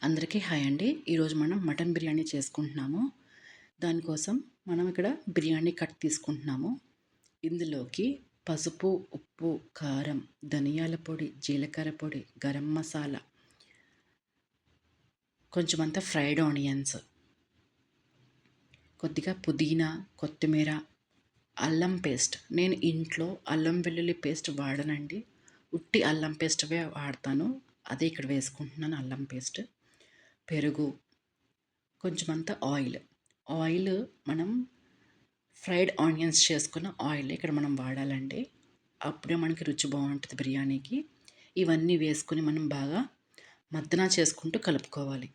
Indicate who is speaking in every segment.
Speaker 1: అందరికీ హాయ్ అండి. ఈరోజు మనం మటన్ బిర్యానీ చేసుకుంటున్నాము. దానికోసం మనం ఇక్కడ బిర్యానీ కట్ తీసుకుంటున్నాము. ఇందులోకి పసుపు, ఉప్పు, కారం, ధనియాల పొడి, జీలకర్ర పొడి, గరం మసాలా, కొంచెమంతా ఫ్రైడ్ ఆనియన్స్, కొద్దిగా పుదీనా, కొత్తిమీర, అల్లం పేస్ట్. నేను ఇంట్లో అల్లం వెల్లుల్లి పేస్ట్ వాడనండి. ఉట్టి అల్లం పేస్ట్‌వే వాడతాను. అదే ఇక్కడ వేసుకుంటున్నాను అల్లం పేస్ట్. పెరుగు, కొంచెమంతా ఆయిల్. ఆయిల్ మనం ఫ్రైడ్ ఆనియన్స్ చేసుకున్న ఆయిల్ ఇక్కడ మనం వాడాలండి. అప్పుడే మనకి రుచి బాగుంటుంది బిర్యానీకి. ఇవన్నీ వేసుకొని మనం బాగా మద్దన చేసుకుంటూ కలుపుకోవాలి.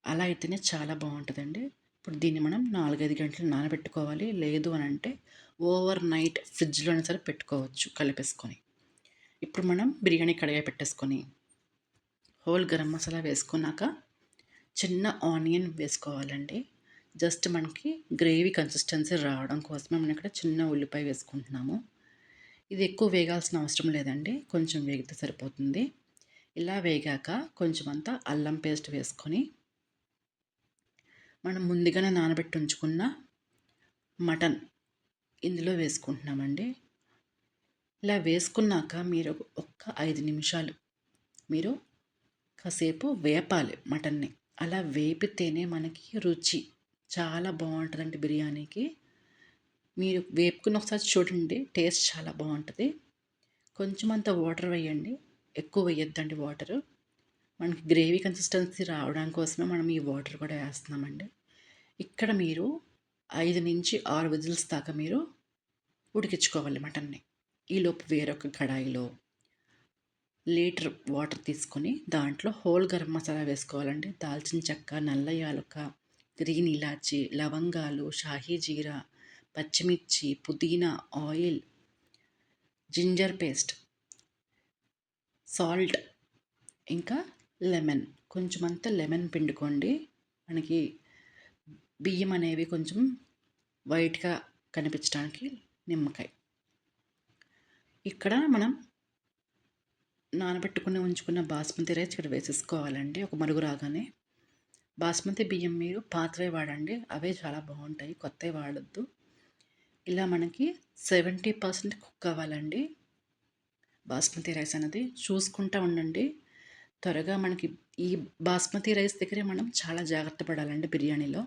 Speaker 1: అలా అయితేనే చాలా బాగుంటుందండి. ఇప్పుడు దీన్ని మనం 4-5 గంటలు నానబెట్టుకోవాలి. లేదు అని అంటే ఓవర్ నైట్ ఫ్రిడ్జ్లోనే సరే పెట్టుకోవచ్చు కలిపేసుకొని. ఇప్పుడు మనం బిర్యానీ కడాయి పెట్టేసుకొని హోల్ గరం మసాలా వేసుకున్నాక చిన్న ఆనియన్ వేసుకోవాలండి. జస్ట్ మనకి గ్రేవీ కన్సిస్టెన్సీ రావడం కోసమే మనం ఇక్కడ చిన్న ఉల్లిపాయ వేసుకుంటున్నాము. ఇది ఎక్కువ వేగాల్సిన అవసరం లేదండి, కొంచెం వేగితే సరిపోతుంది. ఇలా వేగాక కొంచెం అంతా అల్లం పేస్ట్ వేసుకొని మనం ముందుగానే నానబెట్టి ఉంచుకున్న మటన్ ఇందులో వేసుకుంటున్నామండి. ఇలా వేసుకున్నాక మీరు ఒక్క 5 నిమిషాలు మీరు కాసేపు వేపాలి మటన్ని. అలా వేపితేనే మనకి రుచి చాలా బాగుంటుందండి బిర్యానీకి. మీరు వేపుకుని ఒకసారి చూడండి, టేస్ట్ చాలా బాగుంటుంది. కొంచెం అంత వాటర్ వేయండి, ఎక్కువ వేయొద్దండి వాటరు. మనకి గ్రేవీ కన్సిస్టెన్సీ రావడం కోసమే మనం ఈ వాటర్ కూడా వేస్తున్నామండి. ఇక్కడ మీరు 5-6 విజిల్స్ దాకా మీరు ఉడికించుకోవాలి మటన్ని. ఈలోపు వేరొక కడాయిలో లీటర్ వాటర్ తీసుకొని దాంట్లో హోల్ గరం మసాలా వేసుకోవాలండి. దాల్చిన చెక్క, నల్ల యాలక, గ్రీన్ ఇలాచి, లవంగాలు, షాహీ జీరా, పచ్చిమిర్చి, పుదీనా, ఆయిల్, జింజర్ పేస్ట్, సాల్ట్, ఇంకా లెమన్. కొంచెమంతా లెమన్ పిండుకోండి. మనకి బియ్యం అనేవి కొంచెం వైట్గా కనిపించడానికి నిమ్మకాయ. ఇక్కడ మనం నానబెట్టుకుని ఉంచుకున్న బాస్మతి రైస్ ఇక్కడ వేసేసుకోవాలండి. ఒక మరుగు రాగానే బాస్మతి బియ్యం మీరు పాతవే వాడండి, అవే చాలా బాగుంటాయి, కొత్తవి వాడద్దు. ఇలా మనకి 70% కుక్ అవ్వాలండి బాస్మతి రైస్ అనేది. చూసుకుంటూ ఉండండి. త్వరగా మనకి ఈ బాస్మతి రైస్ దగ్గరే మనం చాలా జాగ్రత్త పడాలండి బిర్యానీలో.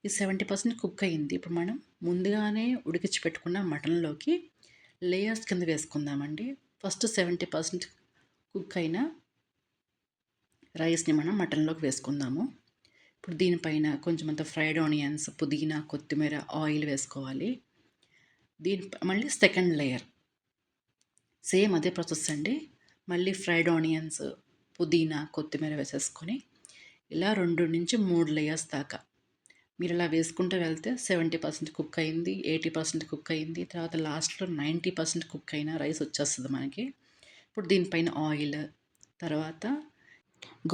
Speaker 1: ఈ 70% కుక్ అయింది. ఇప్పుడు మనం ముందుగానే ఉడికించి పెట్టుకున్న మటన్లోకి లేయర్స్ కింద వేసుకుందామండి. ఫస్ట్ 70% కుక్ అయిన రైస్ని మనం మటన్లోకి వేసుకుందాము. ఇప్పుడు దీనిపైన కొంచెమంత ఫ్రైడ్ ఆనియన్స్, పుదీనా, కొత్తిమీర, ఆయిల్ వేసుకోవాలి. మళ్ళీ సెకండ్ లేయర్ సేమ్ అదే ప్రాసెస్ అండి. మళ్ళీ ఫ్రైడ్ ఆనియన్స్, పుదీనా, కొత్తిమీర వేసేసుకొని ఇలా 2-3 లేయర్స్ దాకా మీరు ఇలా వేసుకుంటూ వెళ్తే 70% కుక్ అయింది, 80% కుక్ అయింది, తర్వాత లాస్ట్లో 90% కుక్ అయిన రైస్ వచ్చేస్తుంది మనకి. ఇప్పుడు దీనిపైన ఆయిల్, తర్వాత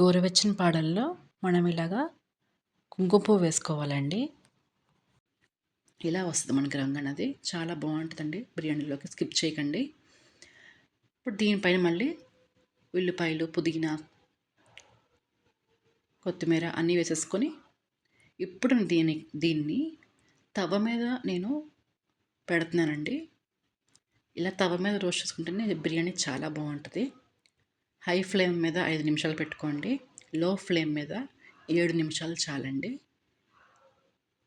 Speaker 1: గోరువెచ్చని పాడల్లో మనం ఇలాగా కుంకుమ పువ్వు వేసుకోవాలండి. ఇలా వస్తుంది మనకి రంగు అనేది. చాలా బాగుంటుందండి బిర్యానీలోకి, స్కిప్ చేయకండి. ఇప్పుడు దీనిపైన మళ్ళీ ఉల్లిపాయలు, పుదీనా, కొత్తిమీర అన్నీ వేసేసుకొని ఇప్పుడు దీన్ని తవ మీద నేను పెడుతున్నానండి. ఇలా తవ మీద రోస్ట్ చేసుకుంటేనే బిర్యానీ చాలా బాగుంటుంది. హై ఫ్లేమ్ మీద 5 నిమిషాలు పెట్టుకోండి, లో ఫ్లేమ్ మీద 7 నిమిషాలు చాలండి.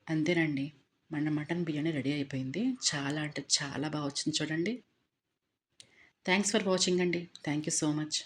Speaker 1: అంతేనండి, మన మటన్ బిర్యానీ రెడీ అయిపోయింది. చాలా అంటే చాలా బాగా వచ్చింది చూడండి. థ్యాంక్స్ ఫర్ వాచింగ్ అండి. Thank you so much.